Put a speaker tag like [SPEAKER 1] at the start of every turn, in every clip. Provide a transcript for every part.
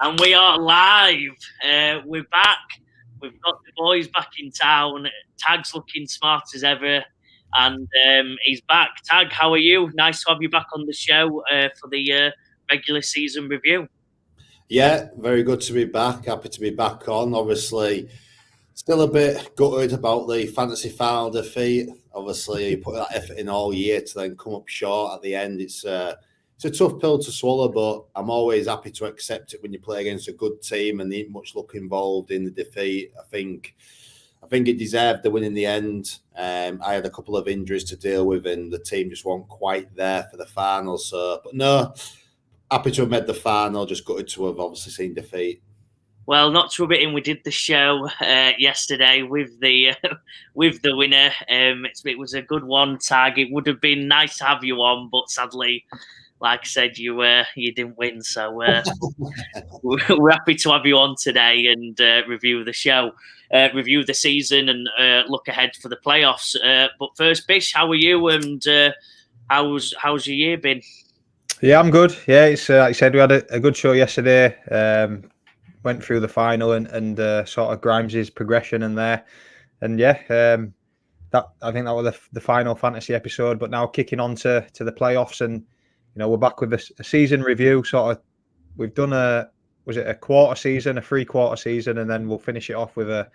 [SPEAKER 1] And we are live. We're back. We've got the boys back in town. Tag's looking smart as ever. And he's back. Tag, how are you? Nice to have you back on the show for the regular season review.
[SPEAKER 2] Yeah, very good to be back. Happy to be back on. Obviously, still a bit gutted about the fantasy final defeat. Obviously, you put that effort in all year to then come up short at the end. It's a tough pill to swallow, but I'm always happy to accept it when you play against a good team and there ain't much luck involved in the defeat. I think it deserved the win in the end. I had a couple of injuries to deal with, and the team just weren't quite there for the final. But no, happy to have made the final. Just gutted to have obviously seen defeat.
[SPEAKER 1] Well, not to rub it in, we did the show yesterday with the winner. It was a good one, Tag. It would have been nice to have you on, but sadly, like I said, you didn't win. So we're happy to have you on today and review the show, review the season, and look ahead for the playoffs. But first, Bish, how are you? And how's your year been?
[SPEAKER 3] Yeah, I'm good. Yeah, it's like I said, we had a good show yesterday. Went through the final and sort of Grimes' progression in there, and yeah, that I think that was the final fantasy episode. But now kicking on to the playoffs, and we're back with a season review. Sort of, we've done a quarter season, a 3/4 season, and then we'll finish it off with a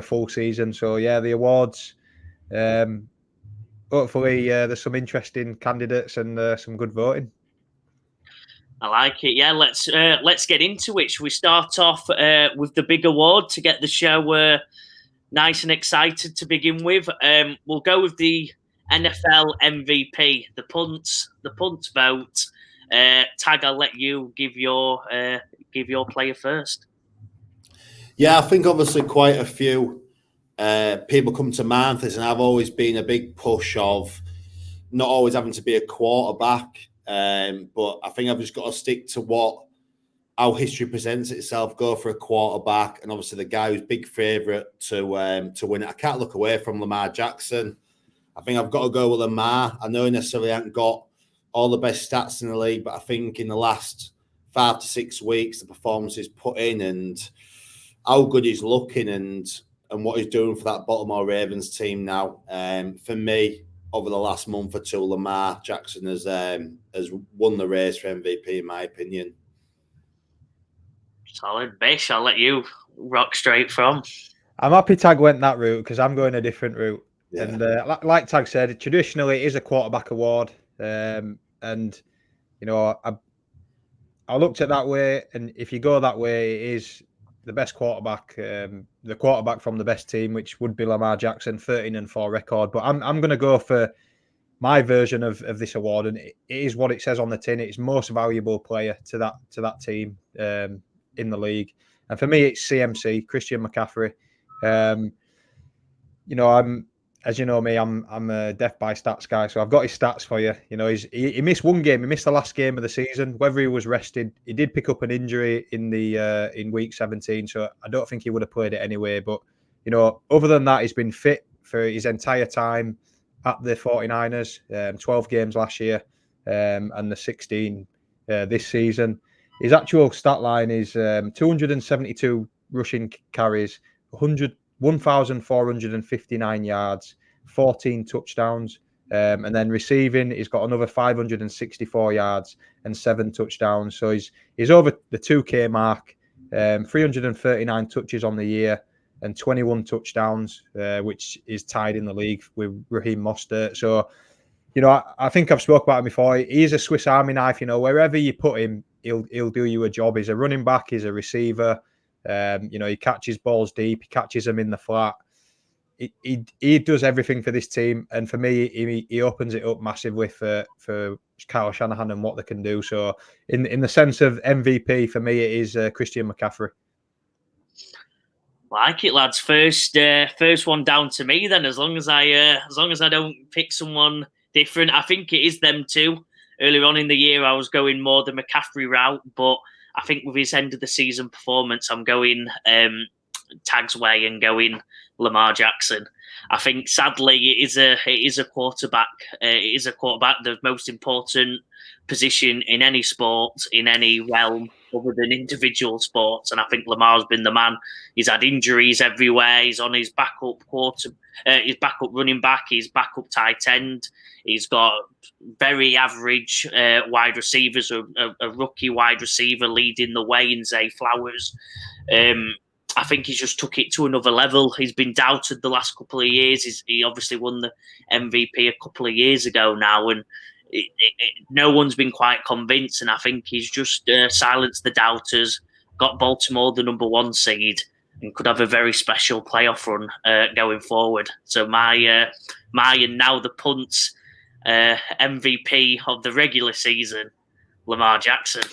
[SPEAKER 3] full season. So yeah, the awards. Hopefully, there's some interesting candidates and some good voting.
[SPEAKER 1] I like it. Yeah, let's get into it. We start off with the big award to get the show nice and excited to begin with. We'll go with the NFL MVP, the punt vote. Tag, I'll let you give your player first.
[SPEAKER 2] Yeah, I think obviously quite a few people come to mind for this, and I've always been a big push of not always having to be a quarterback. But I think I've just got to stick to how history presents itself, go for a quarterback, and obviously the guy who's big favourite to win it. I can't look away from Lamar Jackson. I think I've got to go with Lamar. I know he necessarily hasn't got all the best stats in the league, but I think in the last 5 to 6 weeks, the performance he's put in and how good he's looking and what he's doing for that Baltimore Ravens team now. For me, over the last month or two, Lamar Jackson has won the race for MVP, in my opinion.
[SPEAKER 1] Solid. Bish, I'll let you rock straight from.
[SPEAKER 3] I'm happy Tag went that route because I'm going a different route. Yeah. And like Tag said, traditionally it is a quarterback award. And, I looked at that way, and if you go that way, it is the best quarterback, the quarterback from the best team, which would be Lamar Jackson, 13-4 record. But I'm going to go for my version of this award, and it is what it says on the tin. It's most valuable player to that team in the league, and for me, it's CMC, Christian McCaffrey. As you know me, I'm a death by stats guy, so I've got his stats for you. He missed one game. He missed the last game of the season. Whether he was rested, he did pick up an injury in week 17, so I don't think he would have played it anyway. But other than that, he's been fit for his entire time at the 49ers. 12 games last year, and the 16 this season. His actual stat line is 272 rushing carries, 1,459 yards, 14 touchdowns, and then receiving, he's got another 564 yards and 7 touchdowns. So he's over the 2K mark, 339 touches on the year and 21 touchdowns, which is tied in the league with Raheem Mostert. So, I think I've spoke about him before. He's a Swiss Army knife. Wherever you put him, he'll do you a job. He's a running back. He's a receiver. He catches balls deep. He catches them in the flat. He does everything for this team, and for me, he opens it up massively for Kyle Shanahan and what they can do. So, in the sense of MVP, for me, it is Christian McCaffrey.
[SPEAKER 1] Like it, lads. First one down to me. Then, as long as I don't pick someone different, I think it is them two. Earlier on in the year, I was going more the McCaffrey route, but I think with his end of the season performance, I'm going Tag's way and going Lamar Jackson. I think sadly it is a quarterback. It is a quarterback, the most important position in any sport, in any realm. other than individual sports. And I think Lamar's been the man. He's had injuries everywhere. He's on his backup his backup running back, his backup tight end. He's got very average wide receivers, a rookie wide receiver leading the way in Zay Flowers. I think he's just took it to another level. He's been doubted the last couple of years. He obviously won the MVP a couple of years ago now, and no one's been quite convinced. And I think he's just silenced the doubters, got Baltimore the number 1 seed, and could have a very special playoff run going forward. So my and now the Punt's MVP of the regular season, Lamar Jackson.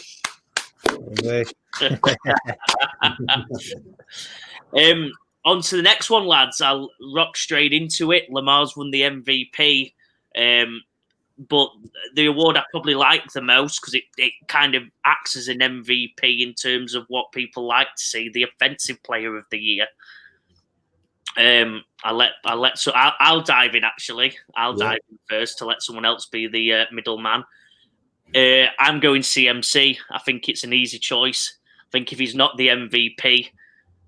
[SPEAKER 1] On to the next one, lads. I'll rock straight into it. Lamar's won the MVP, but the award I probably like the most because it kind of acts as an MVP in terms of what people like to see, the offensive player of the year. I'll dive in actually. I'll dive in first to let someone else be the middleman. I'm going CMC. I think it's an easy choice. I think if he's not the MVP,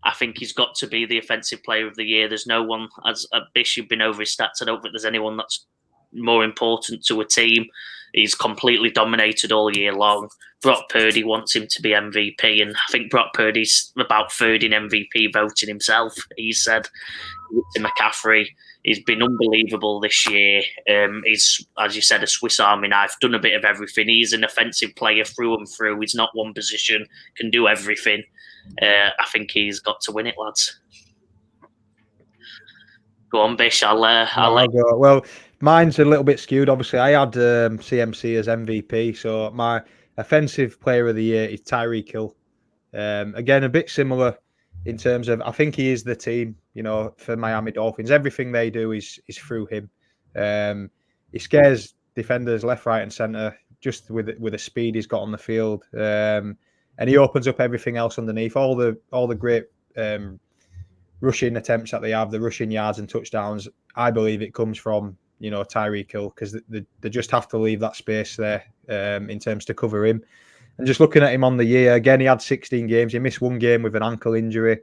[SPEAKER 1] I think he's got to be the offensive player of the year. There's no one, as Bish, you've been over his stats, I don't think there's anyone that's more important to a team. He's completely dominated all year long. Brock Purdy wants him to be MVP, and I think Brock Purdy's about third in MVP voting himself. He said to McCaffrey, he's been unbelievable this year. He's, as you said, a Swiss Army knife, done a bit of everything. He's an offensive player through and through. He's not one position, can do everything. I think he's got to win it, lads. Go on, Bish. I'll
[SPEAKER 3] go. Well, mine's a little bit skewed. Obviously, I had CMC as MVP, so my offensive player of the year is Tyreek Hill. Again, a bit similar in terms of I think he is the team. You know, for Miami Dolphins, everything they do is through him. He scares defenders left, right, and centre just with the speed he's got on the field, and he opens up everything else underneath. All the great rushing attempts that they have, the rushing yards and touchdowns. I believe it comes from Tyreek Hill because they just have to leave that space there in terms to cover him. And just looking at him on the year, again, he had 16 games. He missed one game with an ankle injury.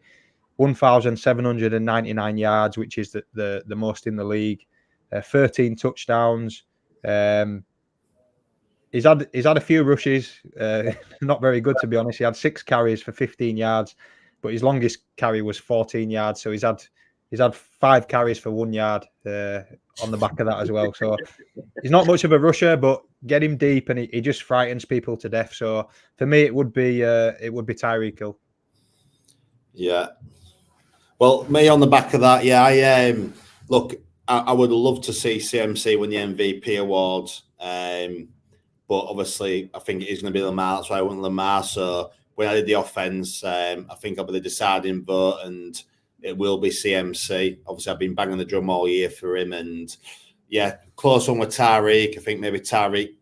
[SPEAKER 3] 1,799 yards, which is the most in the league. 13 touchdowns. He's had a few rushes, not very good to be honest. He had 6 carries for 15 yards, but his longest carry was 14 yards. So he's had 5 carries for 1 yard on the back of that as well. So he's not much of a rusher, but get him deep and he just frightens people to death. So for me, it would be Tyreek Hill. Yeah.
[SPEAKER 2] Well, me on the back of that, yeah. I would love to see CMC win the MVP award, but obviously I think it is going to be Lamar. That's why I went Lamar. So when I did the offense, I think I'll be the deciding vote, and it will be CMC. Obviously, I've been banging the drum all year for him, and yeah, close one with Tyreek. I think maybe Tyreek.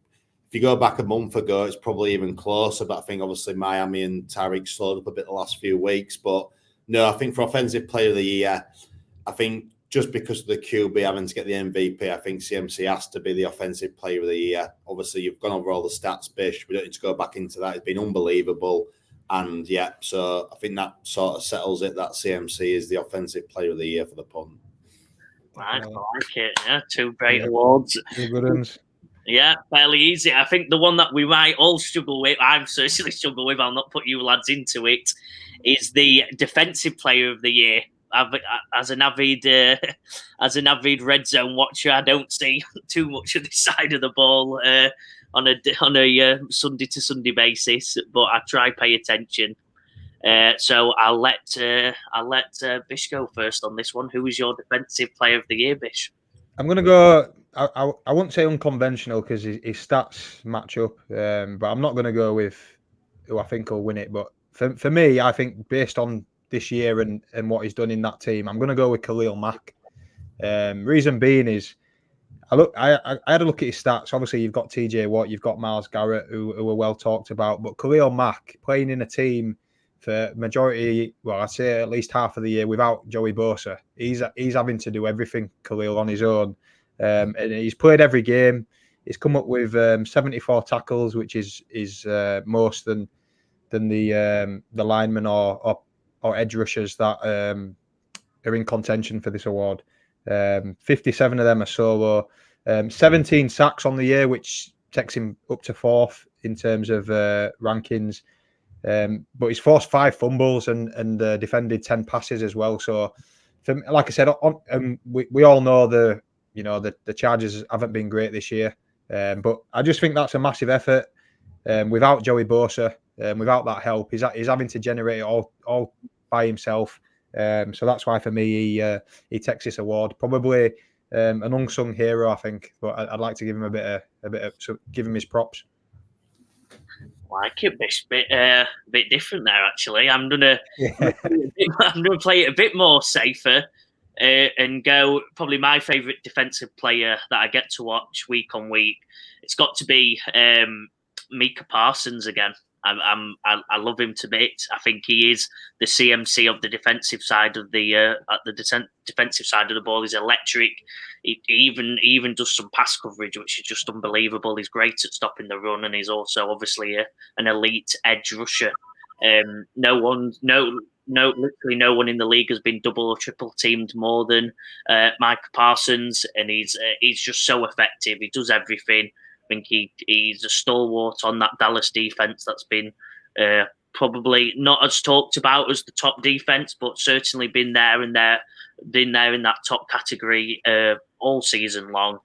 [SPEAKER 2] If you go back a month ago, it's probably even closer. But I think obviously Miami and Tyreek slowed up a bit the last few weeks, but. No, I think for Offensive Player of the Year, I think just because of the QB having to get the MVP, I think CMC has to be the Offensive Player of the Year. Obviously, you've gone over all the stats, Bish. We don't need to go back into that. It's been unbelievable. And, yeah, so I think that sort of settles it, that CMC is the Offensive Player of the Year for the Punt.
[SPEAKER 1] Right, I like it. Yeah, 2 great awards.
[SPEAKER 3] Two good ones.
[SPEAKER 1] Yeah, fairly easy. I think the one that we might all struggle with, I've certainly struggled with, I'll not put you lads into it, is the Defensive Player of the Year. As an avid red zone watcher, I don't see too much of this side of the ball on a Sunday to Sunday basis, but I try pay attention. So I'll let Bish go first on this one. Who is your Defensive Player of the Year, Bish?
[SPEAKER 3] I'm going to go. I wouldn't say unconventional because his stats match up, but I'm not going to go with who I think will win it. But for me, I think based on this year and what he's done in that team, I'm going to go with Khalil Mack. Reason being is, I had a look at his stats. Obviously, you've got TJ Watt, you've got Myles Garrett, who are well talked about. But Khalil Mack playing in a team for majority, well, I'd say at least half of the year without Joey Bosa, he's having to do everything, Khalil, on his own. And he's played every game. He's come up with 74 tackles, which is more than the linemen or edge rushers that are in contention for this award. 57 of them are solo. 17 sacks on the year, which takes him up to 4th in terms of rankings. But he's forced 5 fumbles and defended 10 passes as well. So, like I said, we all know the Chargers haven't been great this year. But I just think that's a massive effort. Without Joey Bosa, without that help, he's having to generate it all by himself. So that's why for me he takes this award. Probably an unsung hero, I think. But I'd like to give him a bit of give him his props.
[SPEAKER 1] Like it, a bit different there. Actually, I'm gonna play it a bit more safer and go. Probably my favourite defensive player that I get to watch week on week. It's got to be Micah Parsons again. I love him to bits. I think he is the CMC of the defensive side of the defensive side of the ball. He's electric. He even does some pass coverage, which is just unbelievable. He's great at stopping the run, and he's also obviously an elite edge rusher. Literally no one in the league has been double or triple teamed more than Micah Parsons, and he's just so effective. He does everything. I think he's a stalwart on that Dallas defense that's been probably not as talked about as the top defense, but certainly been there in that top category all season long.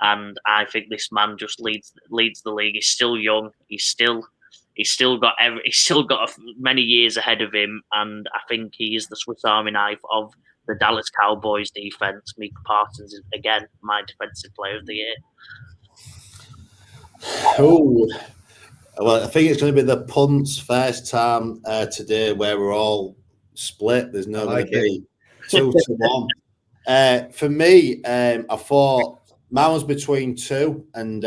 [SPEAKER 1] And I think this man just leads the league. He's still young. He's still got many years ahead of him, and I think he is the Swiss Army knife of the Dallas Cowboys defense. Micah Parsons is again my defensive player of the year.
[SPEAKER 2] Oh, well, I think it's going to be the Punt's first time today where we're all split. There's no going to be 2-1. For me, I thought mine was between 2, and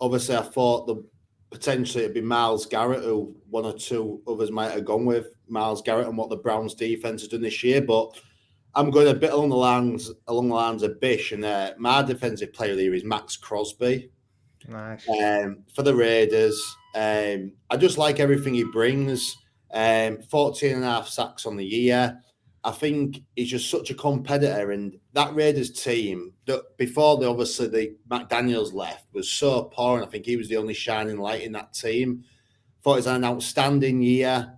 [SPEAKER 2] obviously I thought potentially it'd be Myles Garrett, who 1 or 2 others might have gone with Myles Garrett and what the Browns defense has done this year, but I'm going a bit along the lines of Bish, and my defensive player of the year is Max Crosby.
[SPEAKER 3] Nice.
[SPEAKER 2] For the Raiders. I just like everything he brings. 14.5 sacks on the year. I think he's just such a competitor, and that Raiders team, before the McDaniels left, was so poor, and I think he was the only shining light in that team. Thought he's had an outstanding year.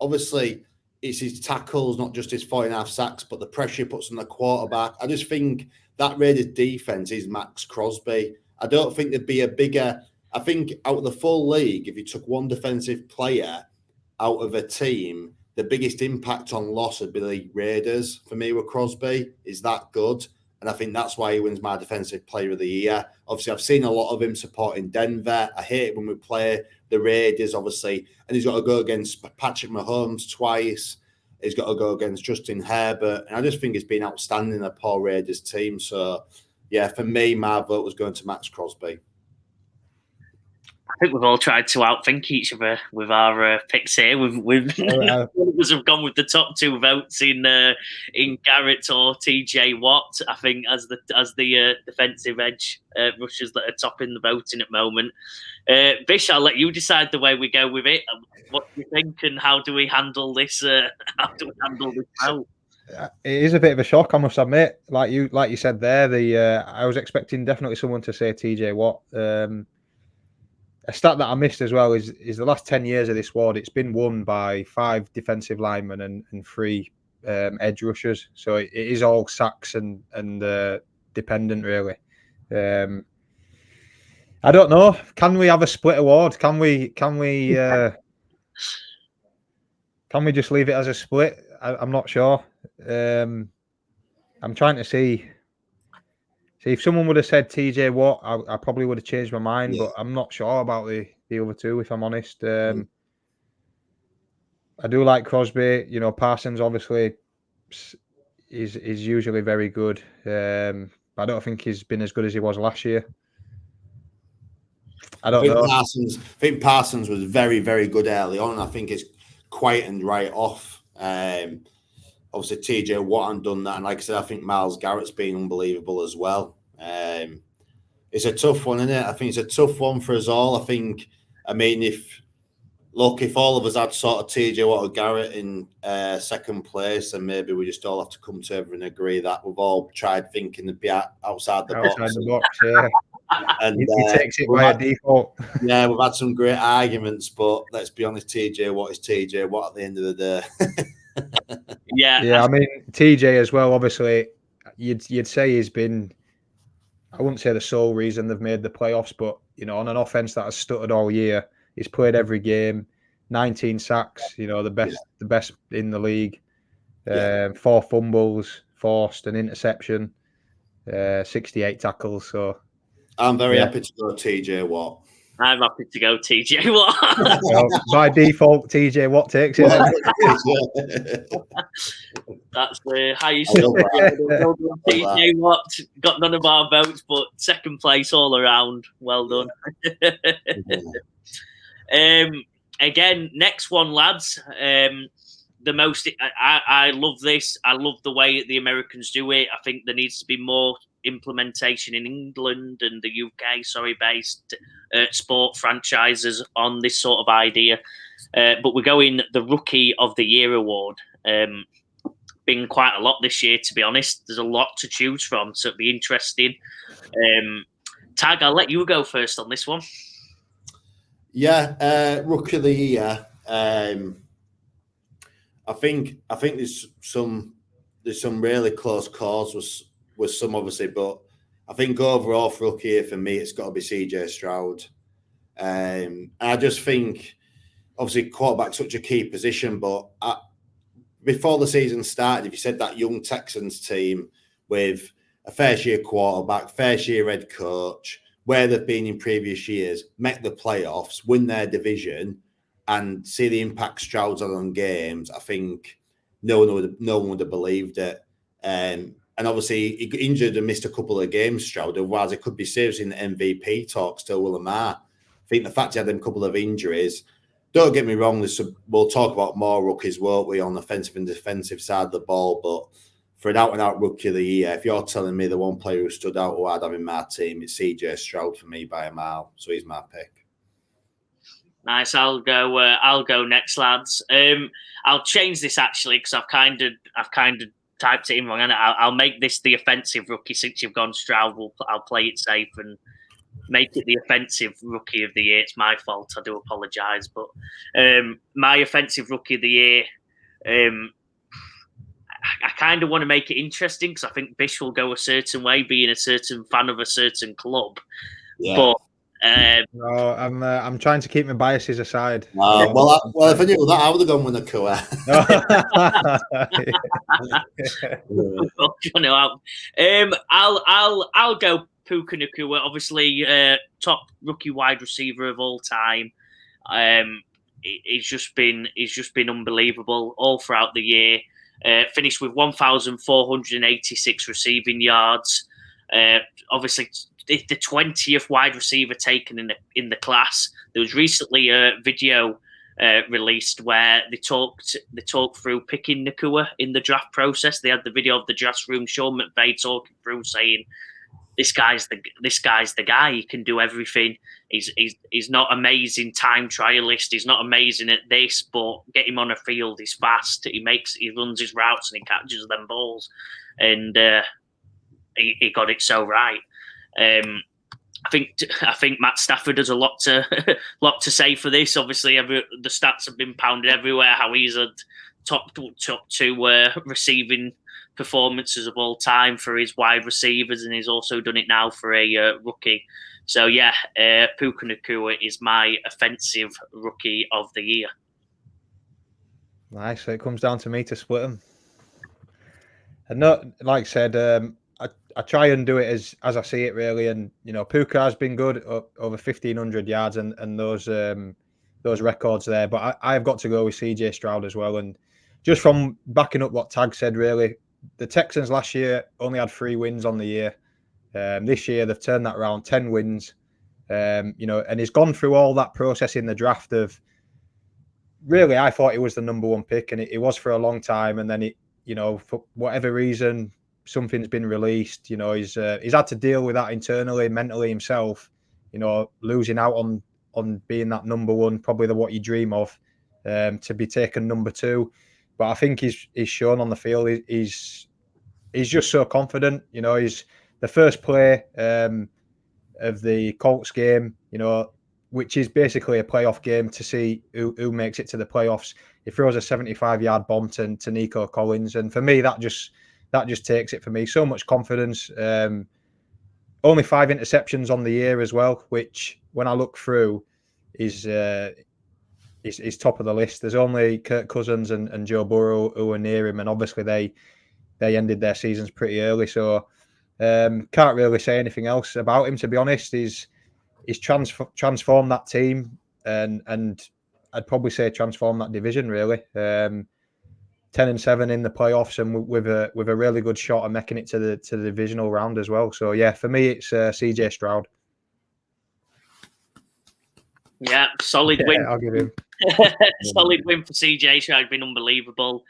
[SPEAKER 2] Obviously, it's his tackles, not just his 14.5 sacks, but the pressure he puts on the quarterback. I just think that Raiders defense is Max Crosby. I don't think there'd be a bigger. I think out of the full league, if you took one defensive player out of a team, the biggest impact on loss would be the Raiders. For me, with Crosby, is that good, and I think that's why he wins my defensive player of the year. Obviously, I've seen a lot of him supporting Denver. I hate it when we play the Raiders, obviously, and he's got to go against Patrick Mahomes twice. He's got to go against Justin Herbert, and I just think he's been outstanding in the poor Raiders team. So. Yeah, for me, my vote was going to Max Crosby.
[SPEAKER 1] I think we've all tried to outthink each other with our picks here. We've none of us have gone with the top 2 votes in Garrett or TJ Watt. I think as the defensive edge rushers that are topping the voting at the moment. Bish, I'll let you decide the way we go with it. What do you think, and how do we handle this? Vote?
[SPEAKER 3] It is a bit of a shock, I must admit. Like you said there, I was expecting definitely someone to say TJ Watt. A stat that I missed as well is the last 10 years of this award, it's been won by 5 defensive linemen and 3 edge rushers. So it is all sacks and dependent, really. I don't know. Can we have a split award? Can we just leave it as a split? I'm not sure. I'm trying to see if someone would have said TJ Watt, I probably would have changed my mind, but I'm not sure about the other 2, if I'm honest. I do like Crosby. Parsons obviously is usually very good. I don't think he's been as good as he was last year. I
[SPEAKER 2] think Parsons was very, very good early on, and I think it's quietened right off. Obviously, TJ Watt done that, and like I said, I think Myles Garrett's been unbelievable as well. It's a tough one, isn't it? I think it's a tough one for us all. If look, if all of us had sort of TJ Watt or Garrett in second place, then maybe we just all have to come together and agree that we've all tried thinking to be outside the box.
[SPEAKER 3] Outside the box, yeah.
[SPEAKER 2] And
[SPEAKER 3] he takes it by default.
[SPEAKER 2] Yeah, we've had some great arguments, but let's be honest, TJ Watt is TJ Watt at the end of the day.
[SPEAKER 1] Yeah.
[SPEAKER 3] I mean, TJ as well, obviously, you'd say he's been, I wouldn't say the sole reason they've made the playoffs, but, on an offense that has stuttered all year, he's played every game, 19 sacks, the best in the league, 4 fumbles, forced an interception, 68 tackles. So
[SPEAKER 2] I'm very happy to go TJ Watt.
[SPEAKER 1] I'm happy to go TJ Watt.
[SPEAKER 3] Well, by default, TJ Watt takes it.
[SPEAKER 1] That's the highest. TJ Watt got none of our votes, but second place all around. Well done. Again, next one, lads. The most I love this. I love the way the Americans do it. I think there needs to be more implementation in England and the UK, based sport franchises on this sort of idea. But we're going the Rookie of the Year award. Been quite a lot this year, to be honest. There's a lot to choose from, so it'll be interesting. Tag, I'll let you go first on this one.
[SPEAKER 2] Yeah, Rookie of the Year. I think there's some really close calls with some, obviously, but I think overall for Rookie Year for me, it's got to be CJ Stroud. I just think, obviously, quarterback's such a key position, but before the season started, if you said that young Texans team with a first-year quarterback, first-year head coach, where they've been in previous years, make the playoffs, win their division, and see the impact Stroud's had on games, I think no one would have believed it. And obviously, he got injured and missed a couple of games, Stroud. Otherwise, it could be seriously in the MVP talk still, will Lamar. I think the fact he had them couple of injuries, don't get me wrong, we'll talk about more rookies, won't we, on the offensive and defensive side of the ball, but for an out-and-out Rookie of the Year, if you're telling me the one player who stood out who I'd have in my team, it's CJ Stroud for me by a mile, so he's my pick.
[SPEAKER 1] Nice. I'll go next, lads. I'll change this actually because I've kind of typed it in wrong, and I'll make this the offensive rookie since you've gone Stroud. I'll play it safe and make it the offensive Rookie of the Year. It's my fault. I do apologise, but my offensive Rookie of the Year. I kind of want to make it interesting because I think Bish will go a certain way, being a certain fan of a certain club. Yeah. But
[SPEAKER 3] no, I'm trying to keep my biases aside.
[SPEAKER 2] Well, if I knew that, I would have gone with Nakua.
[SPEAKER 1] I'll go Puka Nakua. Obviously, top rookie wide receiver of all time. He's just been unbelievable all throughout the year. Finished with 1,486 receiving yards. Obviously, the 20th wide receiver taken in the class. There was recently a video released where they talked through picking Nakua in the draft process. They had the video of the draft room, Sean McVay talking through, saying, "This guy's the guy. He can do everything. He's not amazing time trialist. He's not amazing at this, but get him on a field. He's fast. He runs his routes and he catches them balls." And he got it so right. I think Matt Stafford has a lot to say for this. Obviously, the stats have been pounded everywhere. How he's had top two receiving performances of all time for his wide receivers, and he's also done it now for a rookie. So yeah, Puka Nakua is my offensive Rookie of the Year.
[SPEAKER 3] Nice. So it comes down to me to split them. And not like I said, I try and do it as I see it really, and Puka has been good, over 1,500 yards and those records there. But I've got to go with CJ Stroud as well, and just from backing up what Tag said, really, the Texans last year only had 3 wins on the year. This year they've turned that around, 10 wins. And he's gone through all that process in the draft of. Really, I thought he was the number 1 pick, and it was for a long time, and then for whatever reason, something's been released. He's had to deal with that internally, mentally himself. Losing out on on being that number one, probably what you dream of, to be taken number two. But I think he's shown on the field he's just so confident. You know, he's the first play of the Colts game, you know, which is basically a playoff game to see who makes it to the playoffs. He throws a 75-yard bomb to Nico Collins, and for me, that just takes it for me. So much confidence. Only 5 interceptions on the year as well, which when I look through is top of the list. There's only Kirk Cousins and Joe Burrow who are near him, and obviously they ended their seasons pretty early. So can't really say anything else about him, to be honest. He's transformed that team, and I'd probably say transformed that division really. 10-7 in the playoffs, and with a really good shot of making it to the divisional round as well. So yeah, for me, it's CJ Stroud.
[SPEAKER 1] Yeah, solid win.
[SPEAKER 3] I'll give him.
[SPEAKER 1] Solid win for CJ Stroud. Been unbelievable.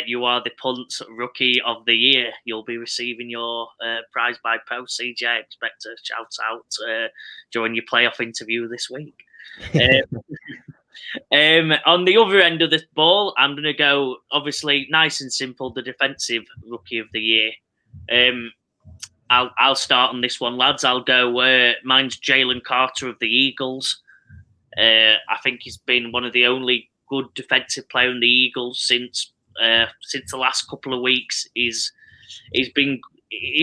[SPEAKER 1] You are the Punt Rookie of the Year. You'll be receiving your prize by post, CJ. I expect a shout out during your playoff interview this week. On the other end of the ball, I'm going to go, obviously, nice and simple, the Defensive Rookie of the Year. I'll start on this one, lads. I'll go, mine's Jalen Carter of the Eagles. I think he's been one of the only good defensive player in the Eagles since the last couple of weeks. He's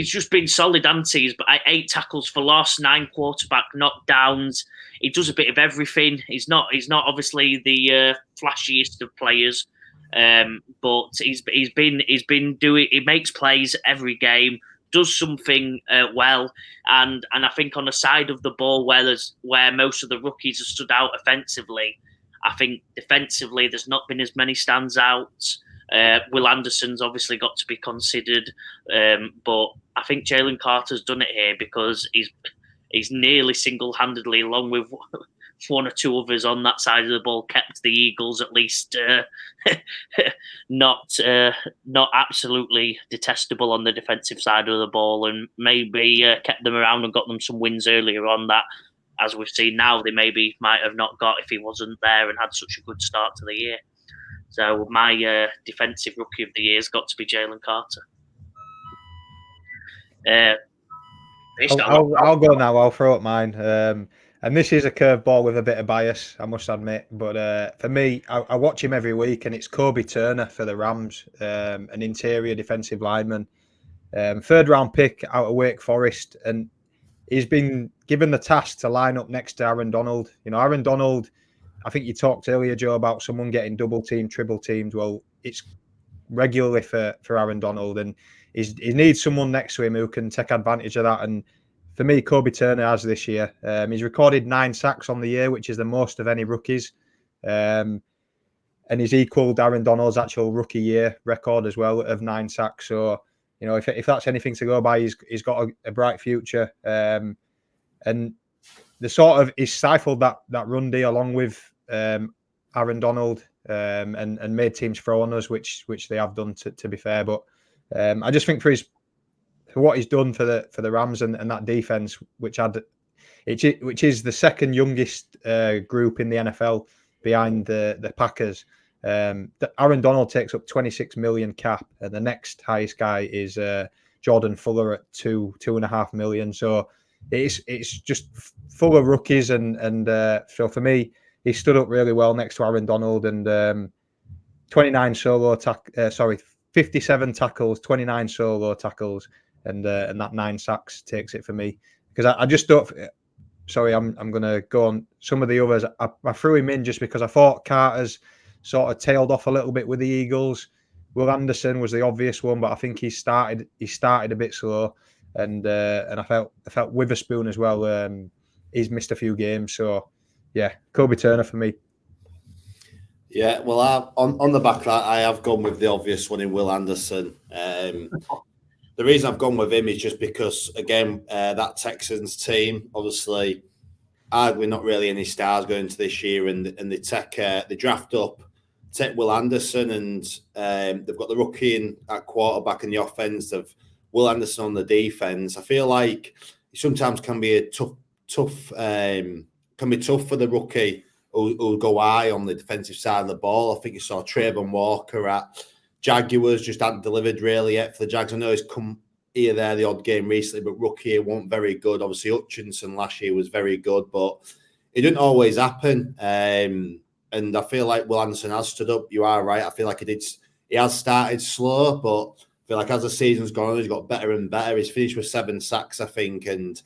[SPEAKER 1] just been solid, hasn't he? He's 8 tackles for loss, 9 quarterback knockdowns. He does a bit of everything. He's not obviously the flashiest of players, but he's been doing. He makes plays every game, does something well, and I think on the side of the ball where most of the rookies have stood out offensively, I think defensively there's not been as many standouts. Will Anderson's obviously got to be considered, but I think Jalen Carter's done it here because he's nearly single-handedly, along with one or two others on that side of the ball, kept the Eagles at least not absolutely detestable on the defensive side of the ball, and maybe kept them around and got them some wins earlier on that, as we've seen now, they maybe might have not got if he wasn't there and had such a good start to the year. So my Defensive Rookie of the Year has got to be Jalen Carter.
[SPEAKER 3] I'll go now. I'll throw up mine. And this is a curveball with a bit of bias, I must admit. But for me, I watch him every week, and it's Kobe Turner for the Rams, an interior defensive lineman. 3rd round pick out of Wake Forest. And he's been given the task to line up next to Aaron Donald. You know, Aaron Donald, I think you talked earlier, Joe, about someone getting double teamed, triple teamed. Well, it's regularly for Aaron Donald, and he needs someone next to him who can take advantage of that. And for me, Kobe Turner has this year. He's recorded 9 sacks on the year, which is the most of any rookies. And he's equaled Aaron Donald's actual rookie year record as well of 9 sacks. So, you know, if that's anything to go by, he's got a bright future. And he's stifled that run D along with Aaron Donald, and made teams throw on us, which they have done to be fair. But I just think for what he's done for the Rams and that defense, which is the second youngest group in the NFL behind the Packers. Aaron Donald takes up 26 million cap, and the next highest guy is Jordan Fuller at 2.5 million. So it's just full of rookies, and so for me, he stood up really well next to Aaron Donald, and 57 tackles, 29 solo tackles, and that 9 sacks takes it for me. Because I just don't. Sorry, I'm going to go on some of the others. I threw him in just because I thought Carter's sort of tailed off a little bit with the Eagles. Will Anderson was the obvious one, but I think he started a bit slow, and I felt Witherspoon as well. He's missed a few games, so yeah, Kobe Turner for me.
[SPEAKER 2] Yeah, well, on the back of that, I have gone with the obvious one in Will Anderson. The reason I've gone with him is just because, again, that Texans team, obviously, arguably not really any stars going into this year, and they draft up, take Will Anderson, and they've got the rookie in at quarterback in the offense of Will Anderson on the defense. I feel like he sometimes can be a tough can be tough for the rookie who'll go high on the defensive side of the ball. I think you saw Trayvon Walker at Jaguars just hadn't delivered really yet for the Jags. I know he's come here, there, the odd game recently, but rookie wasn't very good. Obviously, Hutchinson last year was very good, but it didn't always happen. And I feel like Will Anderson has stood up. You are right. I feel like he has started slow, but I feel like as the season's gone on, he's got better and better. He's finished with 7 sacks, I think, and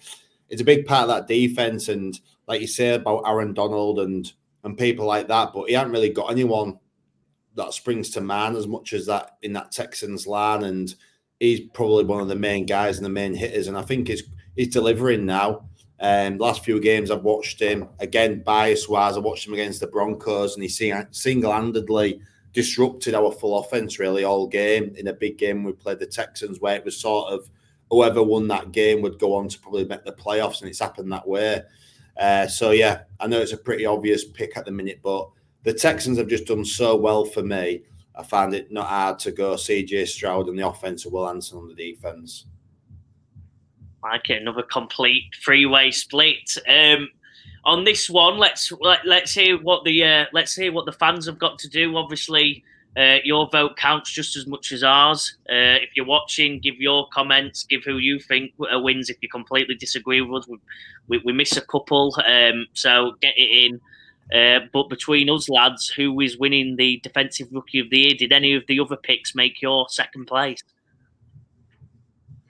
[SPEAKER 2] it's a big part of that defense. And like you say about Aaron Donald and people like that, but he hasn't really got anyone that springs to mind as much as that in that Texans line. And he's probably one of the main guys and the main hitters. And I think he's delivering now. Last few games I've watched him, again, bias-wise, I watched him against the Broncos, and he single-handedly disrupted our full offense really all game. In a big game, we played the Texans, where it was sort of whoever won that game would go on to probably make the playoffs, and it's happened that way. So, yeah, I know it's a pretty obvious pick at the minute, but the Texans have just done so well for me. I find it not hard to go CJ Stroud on the offense and Will Anderson on the defense.
[SPEAKER 1] Like it, another complete three-way split. On this one, let's hear what the fans have got to do. Obviously, your vote counts just as much as ours. If you're watching, give your comments, give who you think wins. If you completely disagree with us, we miss a couple, so get it in. But between us lads, who is winning the Defensive Rookie of the Year? Did any of the other picks make your second place?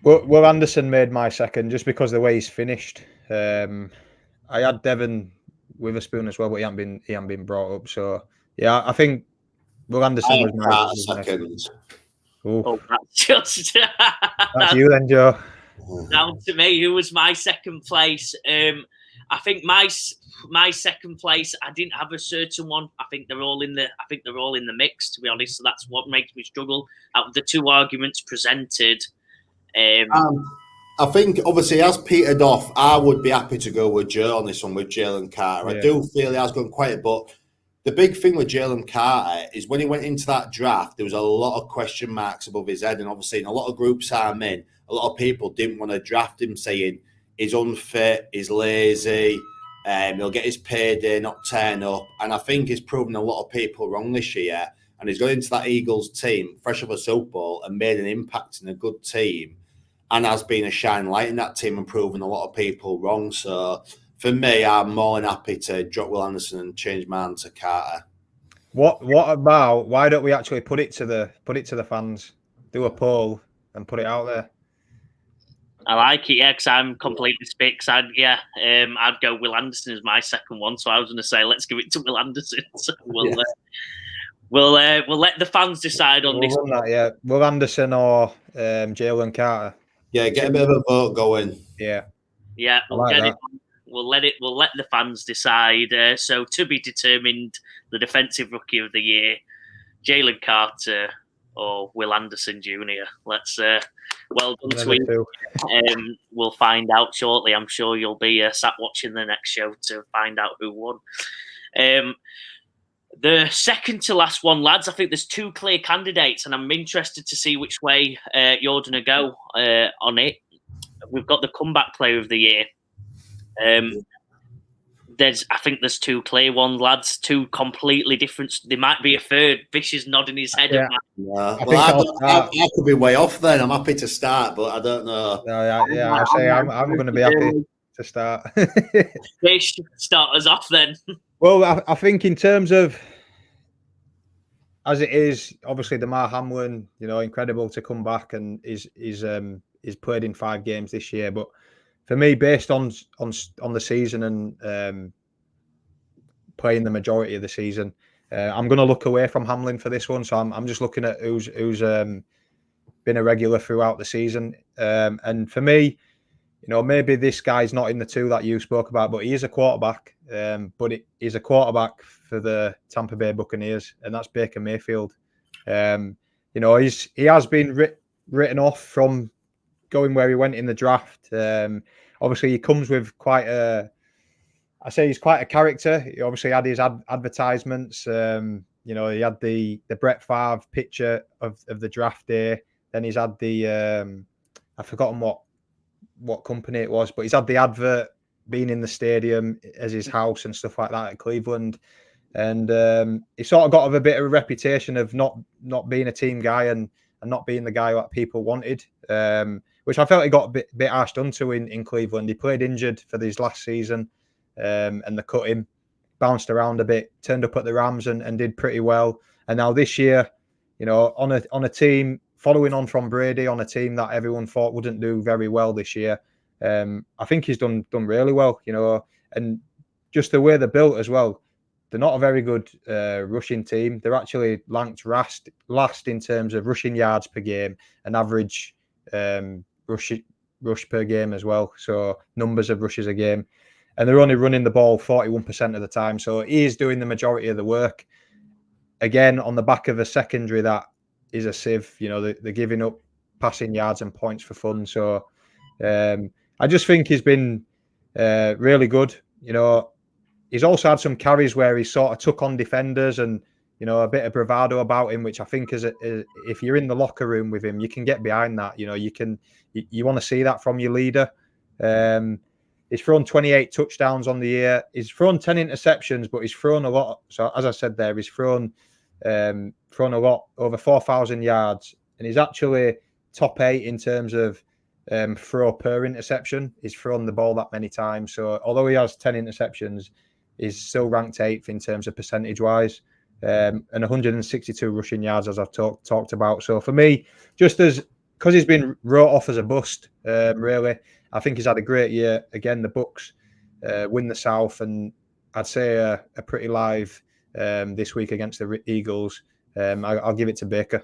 [SPEAKER 3] Well, Anderson made my second just because of the way he's finished. I had Devon Witherspoon as well, but he hadn't been brought up. So yeah, I think Will Anderson was my
[SPEAKER 2] second.
[SPEAKER 1] Oh, that's just
[SPEAKER 3] that's you then, Joe.
[SPEAKER 1] Down to me. Who was my second place? I think my second place. I didn't have a certain one. I think they're all in the mix. To be honest, so that's what makes me struggle. Out of the two arguments presented.
[SPEAKER 2] I think obviously as petered off, I would be happy to go with Joe on this one with Jalen Carter. Yeah. I do feel he has gone quite a bit. The big thing with Jalen Carter is when he went into that draft, there was a lot of question marks above his head. And obviously in a lot of groups I'm in, a lot of people didn't want to draft him, saying he's unfit, he's lazy, he'll get his payday, not turn up. And I think he's proven a lot of people wrong this year. And he's gone into that Eagles team, fresh off a Super Bowl, and made an impact in a good team. And has been a shining light in that team and proven a lot of people wrong. So for me, I'm more than happy to drop Will Anderson and change mine to Carter.
[SPEAKER 3] What about why don't we actually put it to the fans? Do a poll and put it out there.
[SPEAKER 1] I like it, yeah, because I'm completely spit. I'd go Will Anderson as my second one. So I was going to say, let's give it to Will Anderson. So we'll let the fans decide on this.
[SPEAKER 3] Yeah, Will Anderson or Jalen Carter.
[SPEAKER 2] Yeah, get a bit of a vote going.
[SPEAKER 3] Yeah,
[SPEAKER 1] we'll get it. We'll let the fans decide. So to be determined, the Defensive Rookie of the Year, Jalen Carter or Will Anderson Jr. Let's well done to him. We'll find out shortly. I'm sure you'll be sat watching the next show to find out who won. The second to last one, lads, I think there's two clear candidates, and I'm interested to see which way you're going to go on it. We've got the Comeback Player of the Year. I think there's two clear ones, lads. Two completely different. There might be a third. Bish is nodding his head.
[SPEAKER 2] Yeah. I could be way off then. I'm happy to start, but I don't know.
[SPEAKER 3] I'm going to be happy to start.
[SPEAKER 1] Bish, start us off then.
[SPEAKER 3] Well, I think in terms of, as it is, obviously Damar Hamlin, incredible to come back and is played in 5 games this year. But for me, based on the season and playing the majority of the season, I'm going to look away from Hamlin for this one. So I'm just looking at who's been a regular throughout the season. And for me, maybe this guy's not in the two that you spoke about, but he is a quarterback. But he's a quarterback for the Tampa Bay Buccaneers, and that's Baker Mayfield. He has been written off from going where he went in the draft. Obviously, he comes with he's quite a character. He obviously had his advertisements. He had the Brett Favre picture of the draft day. Then he's had the I've forgotten what company it was, but he's had the advert being in the stadium as his house and stuff like that at Cleveland. And he sort of got a bit of a reputation of not being a team guy and not being the guy that people wanted, which I felt he got a bit harsh done to in Cleveland. He played injured for his last season, and they cut him, bounced around a bit, turned up at the Rams and did pretty well. And now this year, you know, on a team following on from Brady, on a team that everyone thought wouldn't do very well this year, I think he's done really well, you know, and just the way they're built as well. They're not a very good rushing team. They're actually ranked last in terms of rushing yards per game and average rush per game as well. So numbers of rushes a game. And they're only running the ball 41% of the time. So he is doing the majority of the work. Again, on the back of a secondary that is a sieve. You know, they're giving up passing yards and points for fun. So I just think he's been really good. You know, he's also had some carries where he sort of took on defenders and, you know, a bit of bravado about him, which I think is if you're in the locker room with him, you can get behind that. You know, you want to see that from your leader. He's thrown 28 touchdowns on the year. He's thrown 10 interceptions, but he's thrown a lot. So as I said there, he's thrown a lot, over 4,000 yards, and he's actually top 8 in terms of throw per interception. He's thrown the ball that many times. So although he has 10 interceptions, he's still ranked 8th in terms of percentage-wise, and 162 rushing yards, as I've talked about. So for me, just because he's been wrote off as a bust, really, I think he's had a great year. Again, the Bucks win the South, and I'd say a pretty live this week against the Eagles. I'll give it to Baker.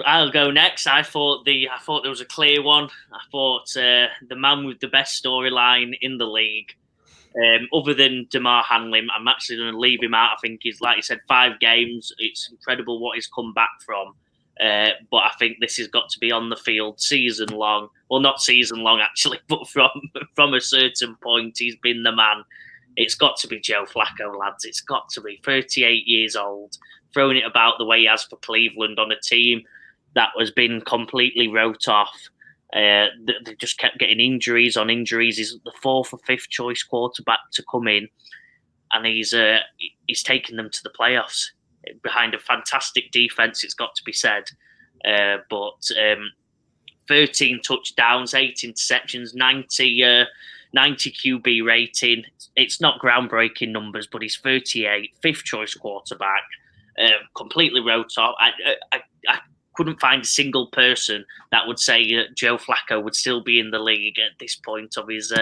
[SPEAKER 1] I'll go next. I thought there was a clear one. I thought the man with the best storyline in the league, other than Damar Hamlin, I'm actually going to leave him out. I think he's, like you said, 5 games. It's incredible what he's come back from. But I think this has got to be on the field season long. Well, not season long, actually, but from a certain point, he's been the man. It's got to be Joe Flacco, lads. It's got to be 38 years old, throwing it about the way he has for Cleveland on a team that has been completely wrote off. They just kept getting injuries on injuries. He's the 4th or 5th choice quarterback to come in, and he's taken them to the playoffs behind a fantastic defense, it's got to be said. But 13 touchdowns, 8 interceptions, 90 QB rating. It's not groundbreaking numbers, but he's 38, 5th choice quarterback, completely wrote off. I couldn't find a single person that would say Joe Flacco would still be in the league at this point of his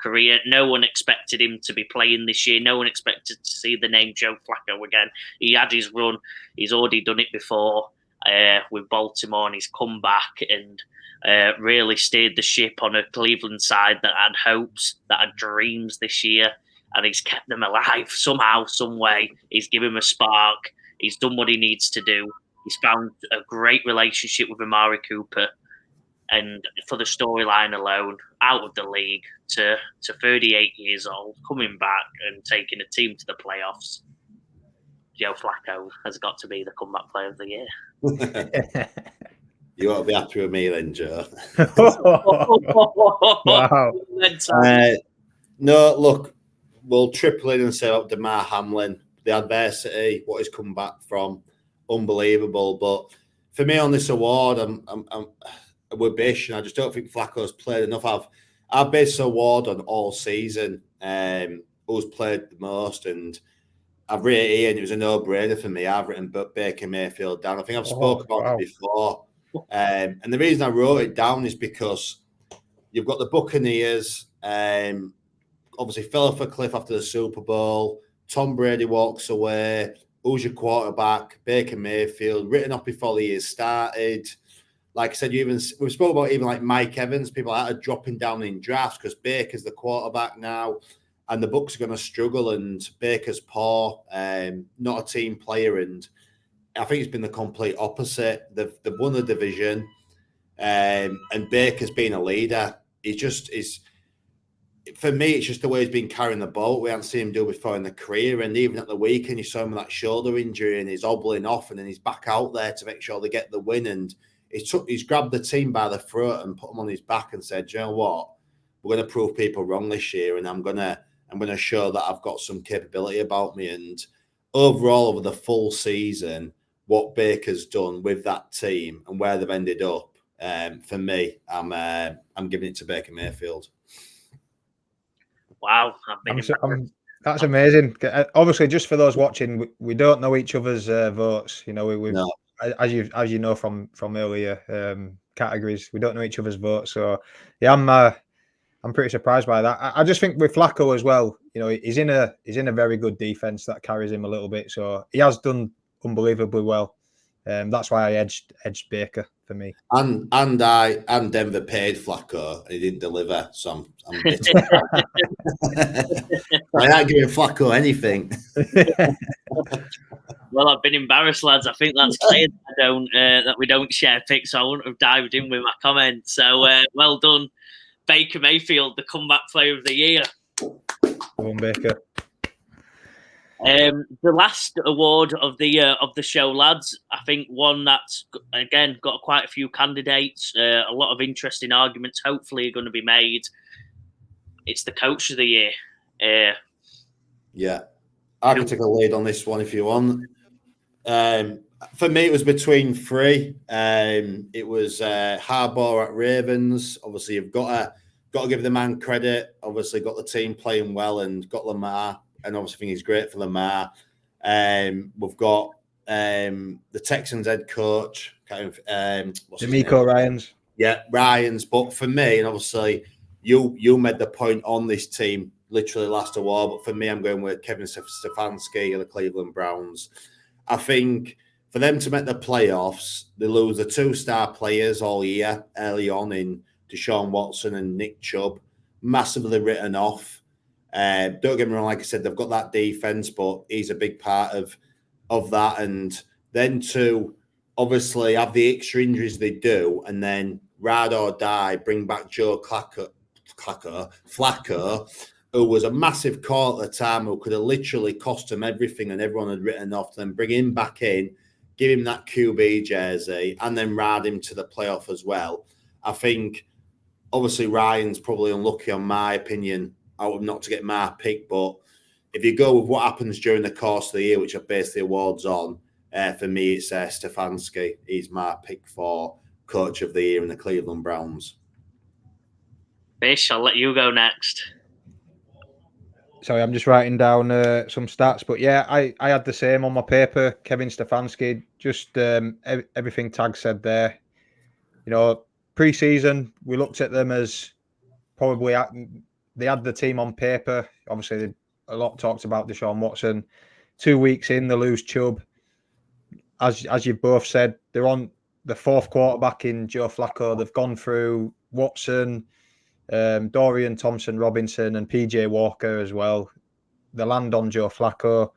[SPEAKER 1] career. No one expected him to be playing this year. No one expected to see the name Joe Flacco again. He had his run. He's already done it before with Baltimore, and he's come back and really steered the ship on a Cleveland side that had hopes, that had dreams this year, and he's kept them alive somehow, some way. He's given them a spark. He's done what he needs to do. He's found a great relationship with Amari Cooper, and for the storyline alone, out of the league to 38 years old, coming back and taking a team to the playoffs, Joe Flacco has got to be the comeback player of the year.
[SPEAKER 2] You won't be happy with me then, Joe.
[SPEAKER 3] Wow.
[SPEAKER 2] No, look, we'll triple in and say about Damar Hamlin, the adversity, what he's come back from. Unbelievable. But for me on this award, I'm with Bish, and I just don't think Flacco's played enough. I've based this award on all season, who's played the most, and I've written Ian, it was a no-brainer for me. I've written Baker Mayfield down. I think I've spoken about it before. And the reason I wrote it down is because you've got the Buccaneers, obviously fell off a cliff after the Super Bowl. Tom Brady walks away. Who's your quarterback? Baker Mayfield, written off before the year started. Like I said, we've spoken about even like Mike Evans, people like that are dropping down in drafts because Baker's the quarterback now, and the Bucs are going to struggle, and Baker's poor, not a team player, and I think it's been the complete opposite. They've won the division, and Baker's been a leader. For me, it's just the way he's been carrying the ball. We haven't seen him do before in the career. And even at the weekend, you saw him with that shoulder injury and he's hobbling off, and then he's back out there to make sure they get the win. And he's grabbed the team by the throat and put them on his back and said, you know what? we're going to prove people wrong this year, and I'm going to show that I've got some capability about me. And overall, over the full season, what Baker's done with that team and where they've ended up, for me, I'm giving it to Baker Mayfield.
[SPEAKER 1] Wow,
[SPEAKER 3] that's amazing. Obviously, just for those watching, we don't know each other's votes. You know,
[SPEAKER 2] No.
[SPEAKER 3] as you know from earlier categories, we don't know each other's votes. So yeah, I'm pretty surprised by that. I just think with Flacco as well, you know, he's in a very good defense that carries him a little bit. So he has done unbelievably well. That's why I edged Baker for me.
[SPEAKER 2] And Denver paid Flacco and he didn't deliver. So I'm bitter. I ain't giving Flacco anything.
[SPEAKER 1] Well, I've been embarrassed, lads. I think that's clear that we don't share picks. So I wouldn't have dived in with my comments. So well done, Baker Mayfield, the comeback player of the year.
[SPEAKER 3] Go on, Baker.
[SPEAKER 1] The last award of the show, lads. I think one that's again got quite a few candidates. A lot of interesting arguments. Hopefully, are going to be made. It's the Coach of the Year.
[SPEAKER 2] Yeah, I can take a lead on this one if you want. For me, it was between three. It was Harbaugh at Ravens. Obviously, you've got to give the man credit. Obviously, got the team playing well and got Lamar. And obviously, I think he's great for Lamar. We've got the Texans head coach,
[SPEAKER 3] D'Amico Ryans.
[SPEAKER 2] Yeah, Ryans. But for me, and obviously, you made the point on this team literally last award. But for me, I'm going with Kevin Stefanski of the Cleveland Browns. I think for them to make the playoffs, they lose the 2-star players all year early on in Deshaun Watson and Nick Chubb, massively written off. Don't get me wrong, like I said, they've got that defense, but he's a big part of that. And then to obviously have the extra injuries they do, and then ride or die, bring back Joe Flacco, who was a massive call at the time, who could have literally cost him everything and everyone had written off, then bring him back in, give him that QB jersey, and then ride him to the playoff as well. I think, obviously, Ryan's probably unlucky, on my opinion, out of not to get my pick, but if you go with what happens during the course of the year, which I base the awards on, for me, it's Stefanski. He's my pick for Coach of the Year in the Cleveland Browns.
[SPEAKER 1] Bish, I'll let you go next.
[SPEAKER 3] Sorry, I'm just writing down some stats, but yeah, I had the same on my paper. Kevin Stefanski, just everything Tag said there. You know, pre-season, we looked at them as probably they had the team on paper. Obviously, a lot talked about Deshaun Watson. 2 weeks in, they lose Chubb. As you've both said, they're on the fourth quarterback in Joe Flacco. They've gone through Watson, Dorian Thompson-Robinson, and PJ Walker as well. They land on Joe Flacco.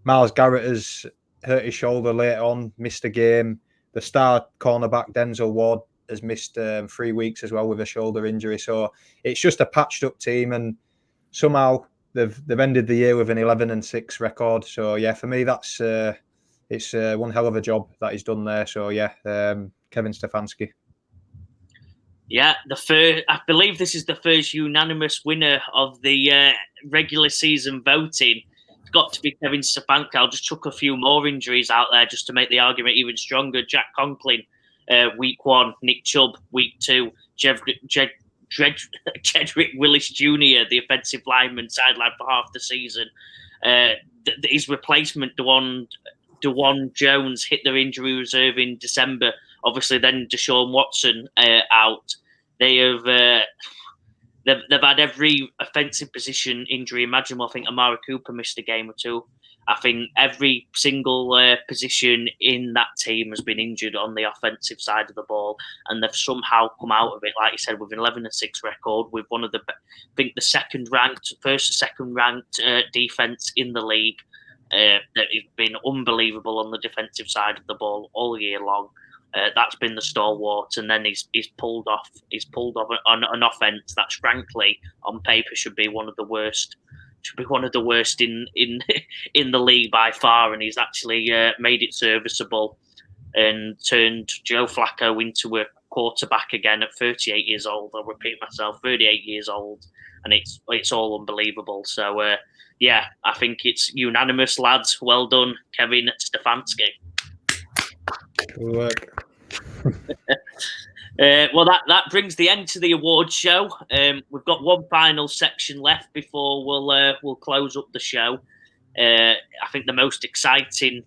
[SPEAKER 3] Myles Garrett has hurt his shoulder later on, missed a game. The star cornerback Denzel Ward has missed 3 weeks as well with a shoulder injury. So it's just a patched up team, and somehow they've ended the year with an 11-6 record. So yeah, for me, that's it's one hell of a job that he's done there. So yeah, Kevin Stefanski.
[SPEAKER 1] Yeah, I believe this is the first unanimous winner of the regular season voting. It's got to be Kevin Stefanski. I'll just chuck a few more injuries out there just to make the argument even stronger. Jack Conklin, week 1. Nick Chubb, week 2. Jedrick Willis Jr., the offensive lineman, sidelined for half the season. His replacement, DeJuan Jones, hit their injury reserve in December. Obviously, then Deshaun Watson out. They've had every offensive position injury imaginable. I think Amari Cooper missed a game or two. I think every single position in that team has been injured on the offensive side of the ball, and they've somehow come out of it, like you said, with an 11-6 record, with one of the, I think, the first or second ranked defense in the league. That has been unbelievable on the defensive side of the ball all year long. That's been the stalwart, and then he's pulled off on an offense that's, frankly, on paper should be one of the worst. Should be one of the worst in the league by far, and he's actually made it serviceable and turned Joe Flacco into a quarterback again at 38 years old. I'll repeat myself, 38 years old, and it's all unbelievable. So, yeah, I think it's unanimous, lads. Well done, Kevin Stefanski.
[SPEAKER 3] Good work.
[SPEAKER 1] Well, that brings the end to the awards show. We've got one final section left before we'll close up the show. I think the most exciting,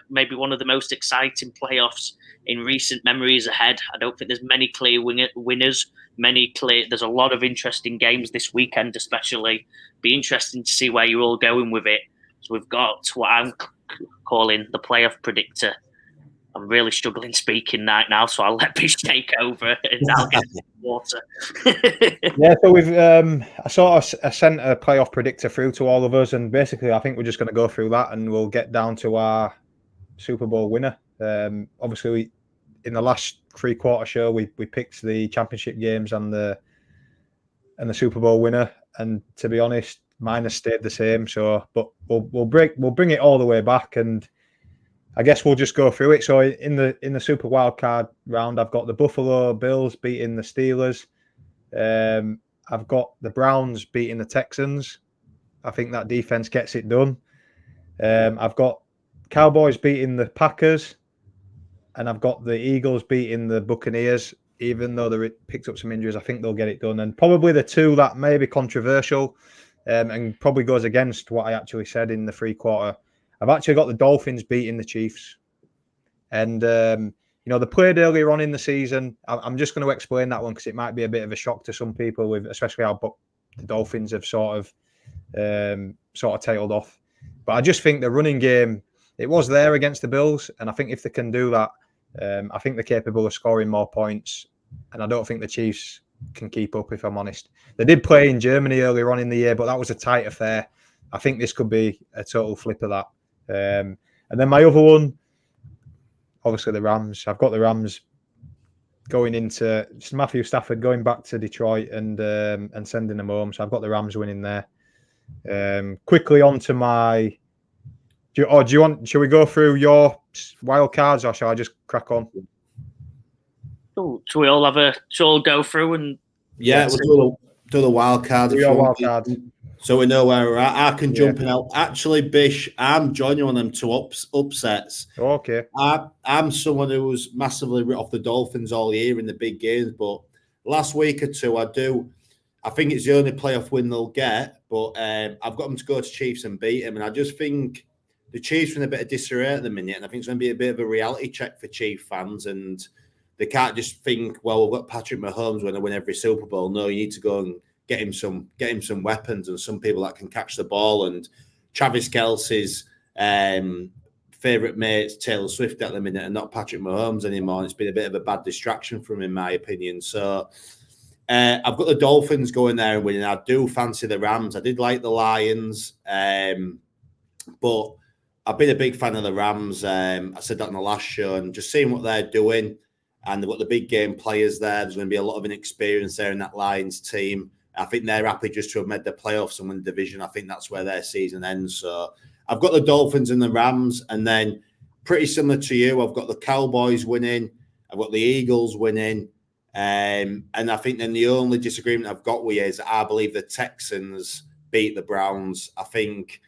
[SPEAKER 1] maybe one of the most exciting playoffs in recent memory is ahead. I don't think there's many clear winners. There's a lot of interesting games this weekend, especially. Be interesting to see where you're all going with it. So we've got what I'm calling the playoff predictor. I'm really struggling speaking right now, so I'll let Bish take over and I'll get some water.
[SPEAKER 3] Yeah, so we've I sent a playoff predictor through to all of us, and basically I think we're just going to go through that and we'll get down to our Super Bowl winner. Obviously, in the last 3/4 show, we picked the championship games and the Super Bowl winner, and to be honest, mine has stayed the same. So, but we'll bring it all the way back, and I guess we'll just go through it. So in the Super Wildcard round, I've got the Buffalo Bills beating the Steelers. I've got the Browns beating the Texans. I think that defense gets it done. I've got Cowboys beating the Packers, and I've got the Eagles beating the Buccaneers. Even though they picked up some injuries, I think they'll get it done. And probably the two that may be controversial, and probably goes against what I actually said in the 3/4. I've actually got the Dolphins beating the Chiefs. And, they played earlier on in the season. I'm just going to explain that one because it might be a bit of a shock to some people, especially how the Dolphins have sort of tailed off. But I just think the running game, it was there against the Bills. And I think if they can do that, I think they're capable of scoring more points. And I don't think the Chiefs can keep up, if I'm honest. They did play in Germany earlier on in the year, but that was a tight affair. I think this could be a total flip of that. And then my other one, obviously the Rams. I've got the Rams going into Matthew Stafford going back to Detroit and sending them home. So I've got the Rams winning there. Quickly on to my. Shall we go through your wild cards, or shall I just crack on?
[SPEAKER 1] Oh, so we all go through and
[SPEAKER 2] we'll do the wild cards.
[SPEAKER 3] Wild cards.
[SPEAKER 2] So we know where we're at. I can jump in. Actually, Bish, I'm joining you on them two upsets.
[SPEAKER 3] Okay.
[SPEAKER 2] I'm someone who's massively writ off the Dolphins all year in the big games, but last week or two, I think it's the only playoff win they'll get, but I've got them to go to Chiefs and beat them, and I just think the Chiefs are in a bit of disarray at the minute, and I think it's going to be a bit of a reality check for Chief fans, and they can't just think, well, we've got Patrick Mahomes going to win every Super Bowl. No, you need to go and get him some weapons and some people that can catch the ball. And Travis Kelce's favourite mate's Taylor Swift at the minute and not Patrick Mahomes anymore. And it's been a bit of a bad distraction from him, in my opinion. So I've got the Dolphins going there and winning. I do fancy the Rams. I did like the Lions, but I've been a big fan of the Rams. I said that on the last show, and just seeing what they're doing. And they've got the big game players there. There's going to be a lot of inexperience there in that Lions team. I think they're happy just to have made the playoffs and win the division. I think that's where their season ends. So I've got the Dolphins and the Rams. And then pretty similar to you, I've got the Cowboys winning. I've got the Eagles winning. And I think then the only disagreement I've got with you is I believe the Texans beat the Browns. I think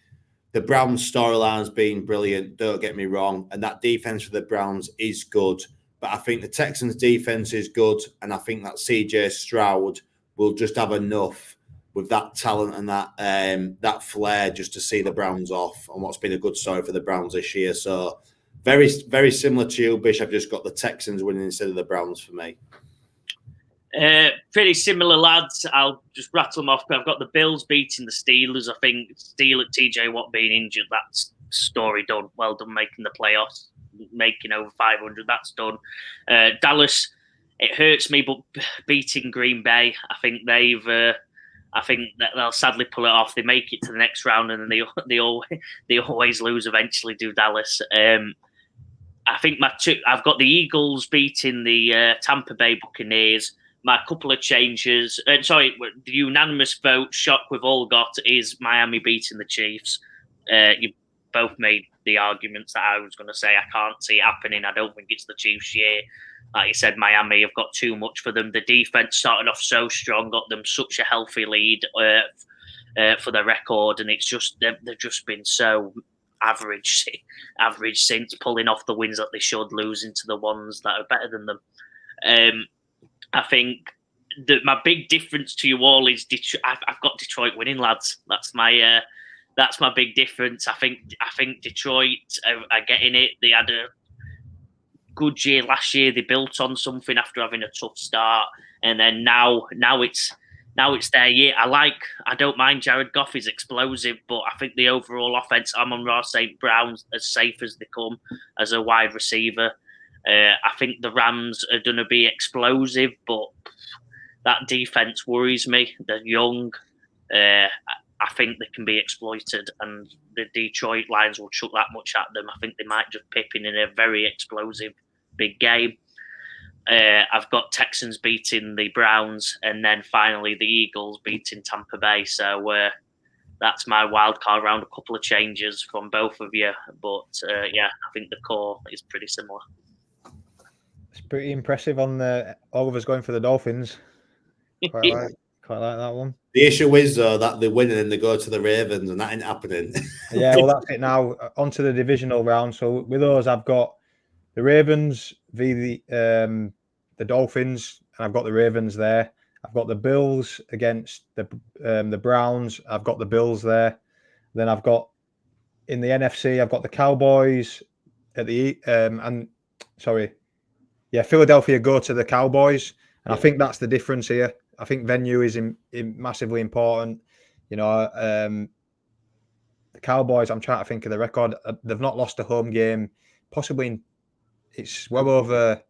[SPEAKER 2] the Browns storyline's been brilliant. Don't get me wrong. And that defense for the Browns is good. But I think the Texans' defense is good. And I think that CJ Stroud will just have enough with that talent and that flair just to see the Browns off on what's been a good story for the Browns this year. So very, very similar to you, Bish. I've just got the Texans winning instead of the Browns for me.
[SPEAKER 1] Pretty similar, lads. I'll just rattle them off. I've got the Bills beating the Steelers. I think TJ Watt being injured, that's story done. Well done making the playoffs, making over 500. That's done. Dallas, it hurts me, but beating Green Bay, I think I think that they'll sadly pull it off. They make it to the next round, and then they always lose eventually. Do Dallas? I think I've got the Eagles beating the Tampa Bay Buccaneers. My couple of changes. The unanimous vote shock we've all got is Miami beating the Chiefs. You both made the arguments that I was going to say. I can't see it happening. I don't think it's the Chiefs' year. Like you said, Miami have got too much for them. The defense started off so strong, got them such a healthy lead for their record, and it's just they've just been so average since, pulling off the wins that they should, losing to the ones that are better than them. I think that my big difference to you all is I've got Detroit winning, lads. That's my big difference. I think Detroit are getting it. They had a good year last year. They built on something after having a tough start, and then now it's their year. I don't mind Jared Goff is explosive, but I think the overall offense, Amon-Ra St. Brown's as safe as they come as a wide receiver. I think the Rams are going to be explosive, but that defense worries me. They're young. I think they can be exploited, and the Detroit Lions will chuck that much at them. I think they might just pip in a very explosive big game. I've got Texans beating the Browns, and then finally the Eagles beating Tampa Bay. So that's my wild card round. A couple of changes from both of you, but I think the core is pretty similar.
[SPEAKER 3] It's pretty impressive on all of us going for the Dolphins. Quite like that one.
[SPEAKER 2] The issue is though that they win and then they go to the Ravens, and that ain't happening.
[SPEAKER 3] Yeah, well, that's it now. On to the divisional round. So with those, I've got the Ravens v the Dolphins, and I've got the Ravens there. I've got the Bills against the Browns. I've got the Bills there. Then I've got in the NFC, I've got the Cowboys at the Philadelphia go to the Cowboys, and I think that's the difference here. I think venue is massively important. You know, the Cowboys, I'm trying to think of the record. They've not lost a home game, possibly it's well over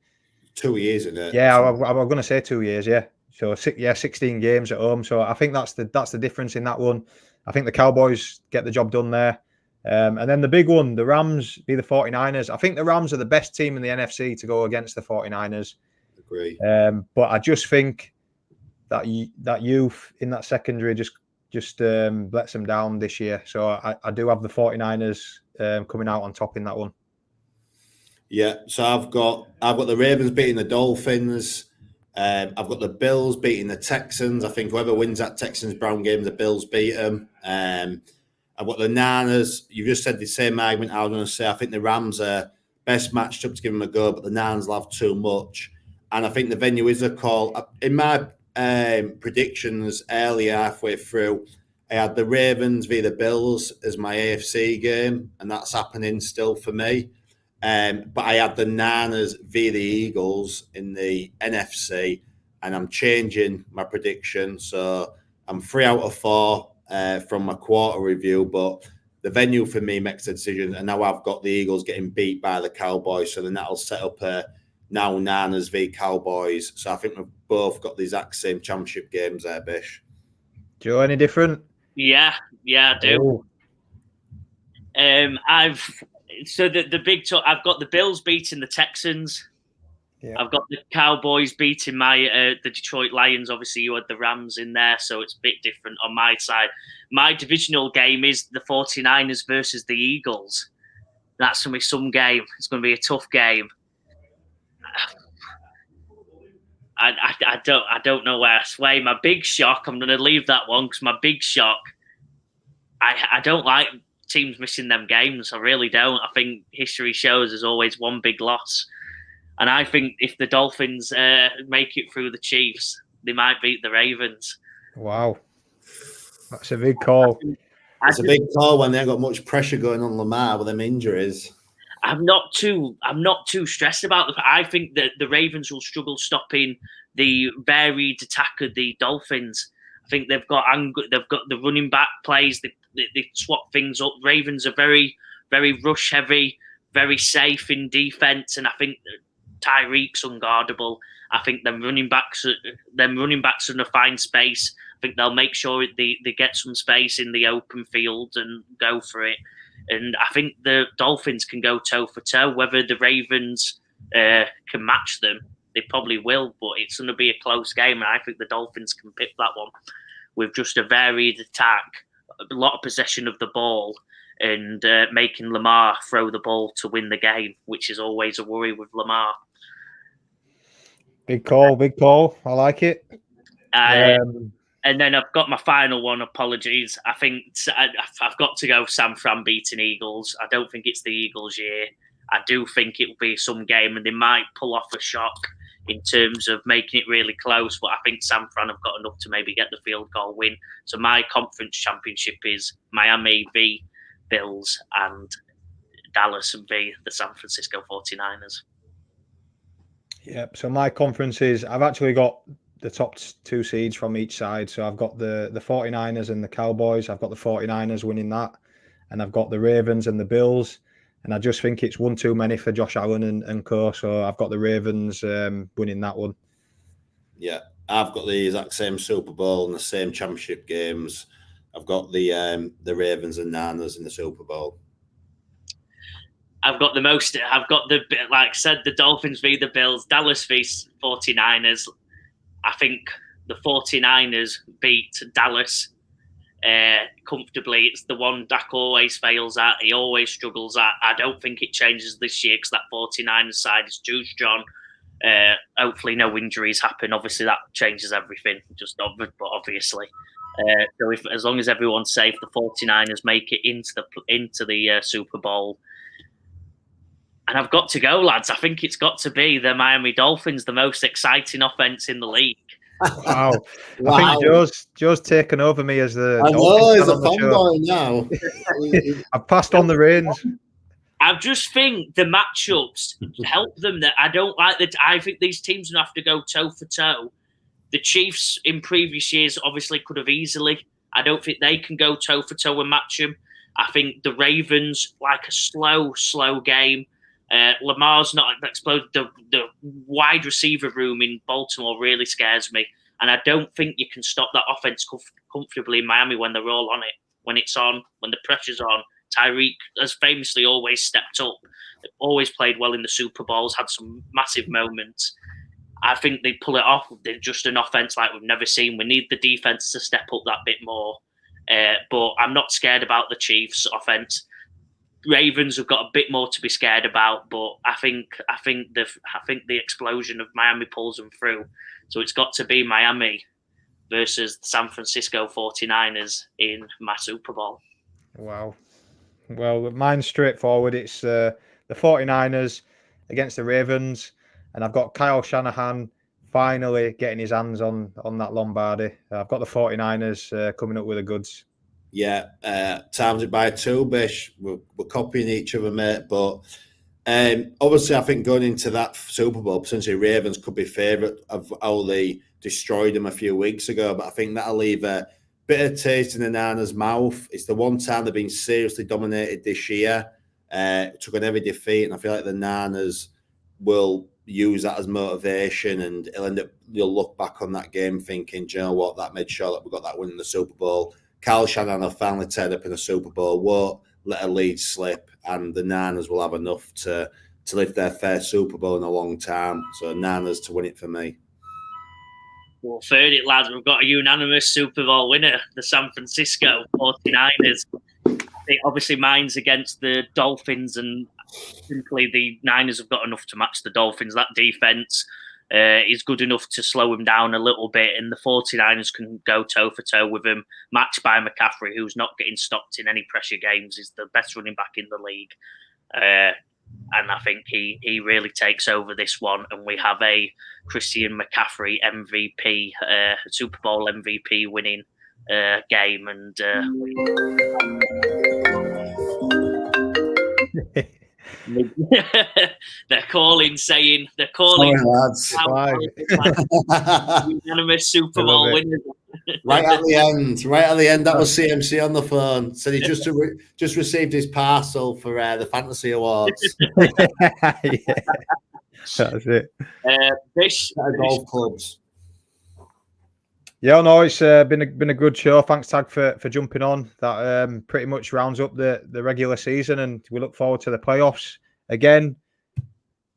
[SPEAKER 2] 2 years, isn't it?
[SPEAKER 3] Yeah, I'm going to say 2 years. Yeah, so 16 games at home. So I think that's the difference in that one. I think the Cowboys get the job done there. And then the big one, the Rams be the 49ers. I think the Rams are the best team in the NFC to go against the 49ers.
[SPEAKER 2] Agree.
[SPEAKER 3] But I just think that youth in that secondary just lets them down this year. So I do have the 49ers coming out on top in that one.
[SPEAKER 2] Yeah, so I've got the Ravens beating the Dolphins. I've got the Bills beating the Texans. I think whoever wins that Texans-Brown game, the Bills beat them. I've got the Niners. You just said the same argument I was going to say. I think the Rams are best matched up to give them a go, but the Niners will have too much. And I think the venue is a call. In my predictions earlier, halfway through, I had the Ravens v the Bills as my AFC game, and that's happening still for me. But I had the Niners v the Eagles in the NFC, and I'm changing my prediction. So I'm 3 out of 4 from my quarter review, but the venue for me makes the decision. And now I've got the Eagles getting beat by the Cowboys, so then that'll set up now Niners v Cowboys. So I think we've both got the exact same championship games there, Bish.
[SPEAKER 3] Joe, any different?
[SPEAKER 1] Yeah, I do. The big talk. I've got the Bills beating the Texans. Yeah. I've got the Cowboys beating the Detroit Lions. Obviously, you had the Rams in there, so it's a bit different on my side. My divisional game is the 49ers versus the Eagles. That's going to be some game. It's going to be a tough game. I don't know where I sway. My big shock, I'm going to leave that one because my big shock, I don't like teams missing them games. I really don't. I think history shows there's always one big loss. And I think if the Dolphins make it through the Chiefs, they might beat the Ravens.
[SPEAKER 3] Wow. That's a big call.
[SPEAKER 2] It's a big call when they haven't got much pressure going on Lamar with them injuries.
[SPEAKER 1] I'm not too stressed about them. I think that the Ravens will struggle stopping the varied attack of the Dolphins. I think they've got the running back plays. They swap things up. Ravens are very, very rush heavy, very safe in defense, and I think Tyreek's unguardable. I think them running backs are going to find space. I think they'll make sure they get some space in the open field and go for it. And I think the Dolphins can go toe for toe. Whether the Ravens can match them, they probably will, but it's going to be a close game. And I think the Dolphins can pick that one with just a varied attack, a lot of possession of the ball, and making Lamar throw the ball to win the game, which is always a worry with Lamar.
[SPEAKER 3] Big call, big call. I like it.
[SPEAKER 1] And then I've got my final one. Apologies. I think I've got to go San Fran beating Eagles. I don't think it's the Eagles' year. I do think it will be some game, and they might pull off a shock in terms of making it really close. But I think San Fran have got enough to maybe get the field goal win. So my conference championship is Miami v Bills and Dallas v the San Francisco 49ers.
[SPEAKER 3] Yep. So my conference is, I've actually got the top 2 seeds from each side. So I've got the 49ers and the Cowboys. I've got the 49ers winning that. And I've got the Ravens and the Bills. And I just think it's one too many for Josh Allen and co. So I've got the Ravens winning that one.
[SPEAKER 2] Yeah, I've got the exact same Super Bowl and the same championship games. I've got the Ravens and Niners in the Super Bowl.
[SPEAKER 1] I've got like I said, the Dolphins v the Bills, Dallas v 49ers. I think the 49ers beat Dallas comfortably. It's the one Dak always fails at. He always struggles at. I don't think it changes this year because that 49ers side is too strong. Hopefully no injuries happen. Obviously that changes everything, but obviously. So as long as everyone's safe, the 49ers make it into the Super Bowl. And I've got to go, lads. I think it's got to be the Miami Dolphins, the most exciting offense in the league.
[SPEAKER 3] Wow. I think Joe's taken over me as the
[SPEAKER 2] Dolphins fan on the show.
[SPEAKER 3] now. I've passed on the reins.
[SPEAKER 1] I just think the matchups help them. That I don't like that. I think these teams will have to go toe for toe. The Chiefs in previous years obviously could have easily. I don't think they can go toe for toe and match them. I think the Ravens like a slow game. Lamar's not exploded. The wide receiver room in Baltimore really scares me, and I don't think you can stop that offense comfortably in Miami when they're all on it. When it's on, when the pressure's on, Tyreek has famously always stepped up. They've always played well in the Super Bowls, had some massive moments. I think they pull it off. They're just an offense like we've never seen. We need the defense to step up that bit more. But I'm not scared about the Chiefs' offense. Ravens have got a bit more to be scared about, but I think the explosion of Miami pulls them through. So it's got to be Miami versus the San Francisco 49ers in my Super Bowl.
[SPEAKER 3] Wow. Well, mine's straightforward. It's the 49ers against the Ravens, and I've got Kyle Shanahan finally getting his hands on that Lombardi. I've got the 49ers coming up with the goods.
[SPEAKER 2] Yeah, times it by 2, Bish. We're copying each other, mate. But obviously, I think going into that Super Bowl, potentially Ravens could be favourite of how they destroyed them a few weeks ago. But I think that'll leave a bit of taste in the Niners' mouth. It's the one time they've been seriously dominated this year. Took an heavy defeat, and I feel like the Niners will use that as motivation, and you'll look back on that game thinking, do you know what, that made sure that we got that win in the Super Bowl. Kyle Shanahan will finally turn up in the Super Bowl, won't let a lead slip, and the Niners will have enough to live their first Super Bowl in a long time. So Niners to win it for me.
[SPEAKER 1] Well, third it, lads. We've got a unanimous Super Bowl winner, the San Francisco 49ers. I think obviously mine's against the Dolphins, and simply the Niners have got enough to match the Dolphins. That defense is good enough to slow him down a little bit, and the 49ers can go toe for toe with him, matched by McCaffrey, who's not getting stopped in any pressure games, is the best running back in the league. And I think he really takes over this one, and we have a Christian McCaffrey MVP, Super Bowl MVP winning game, and they're calling.
[SPEAKER 2] Sorry, lads.
[SPEAKER 1] Unanimous Super Bowl winner.
[SPEAKER 2] Right at the end, that was CMC on the phone. Said he just received his parcel for the Fantasy Awards.
[SPEAKER 3] Yeah. That's it.
[SPEAKER 2] Golf clubs.
[SPEAKER 3] Yeah, no, it's been a good show. Thanks, Tag, for jumping on. That pretty much rounds up the regular season, and we look forward to the playoffs. Again,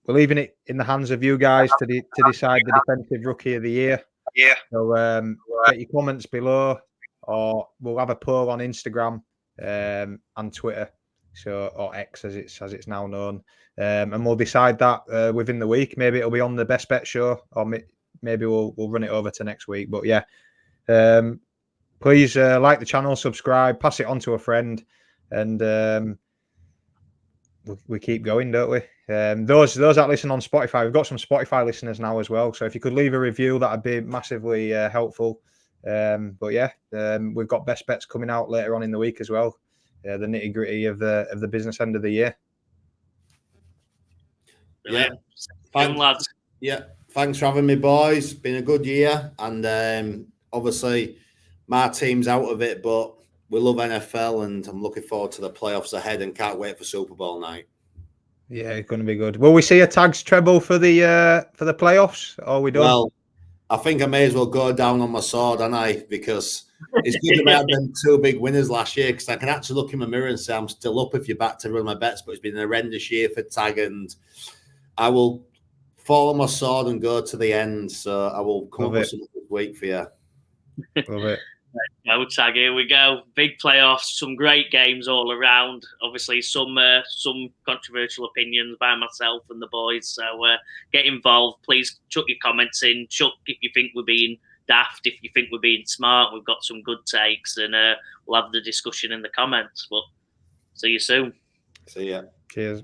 [SPEAKER 3] we're leaving it in the hands of you guys to decide the defensive rookie of the year. Yeah. So get your comments below, or we'll have a poll on Instagram and Twitter, so or X as it's now known. And we'll decide that within the week. Maybe it'll be on the Best Bet show, or maybe we'll run it over to next week. But yeah, please like the channel, subscribe, pass it on to a friend, and we keep going, don't we? Those that listen on Spotify, we've got some Spotify listeners now as well. So if you could leave a review, that'd be massively helpful. But yeah, we've got best bets coming out later on in the week as well. The nitty gritty of the business end of the year.
[SPEAKER 1] Yeah, thanks, lads.
[SPEAKER 2] Yeah, thanks for having me, boys. Been a good year, and obviously my team's out of it, but we love NFL, and I'm looking forward to the playoffs ahead, and can't wait for Super Bowl night. Yeah,
[SPEAKER 3] it's going to be good. Will we see a tags treble for the playoffs? Or are we done?
[SPEAKER 2] Well, I think I may as well go down on my sword, and because it's good to have them 2 big winners last year, because I can actually look in my mirror and say I'm still up if you're back to run my bets, but it's been an horrendous year for tag, and I will fall on my sword and go to the end. So I will come up with something this week for you.
[SPEAKER 3] Love it.
[SPEAKER 1] No tag, here we go. Big playoffs, some great games all around. Obviously, some controversial opinions by myself and the boys. So get involved. Please chuck your comments in. Chuck if you think we're being daft, if you think we're being smart. We've got some good takes, and we'll have the discussion in the comments. But see you soon.
[SPEAKER 2] See ya.
[SPEAKER 3] Cheers.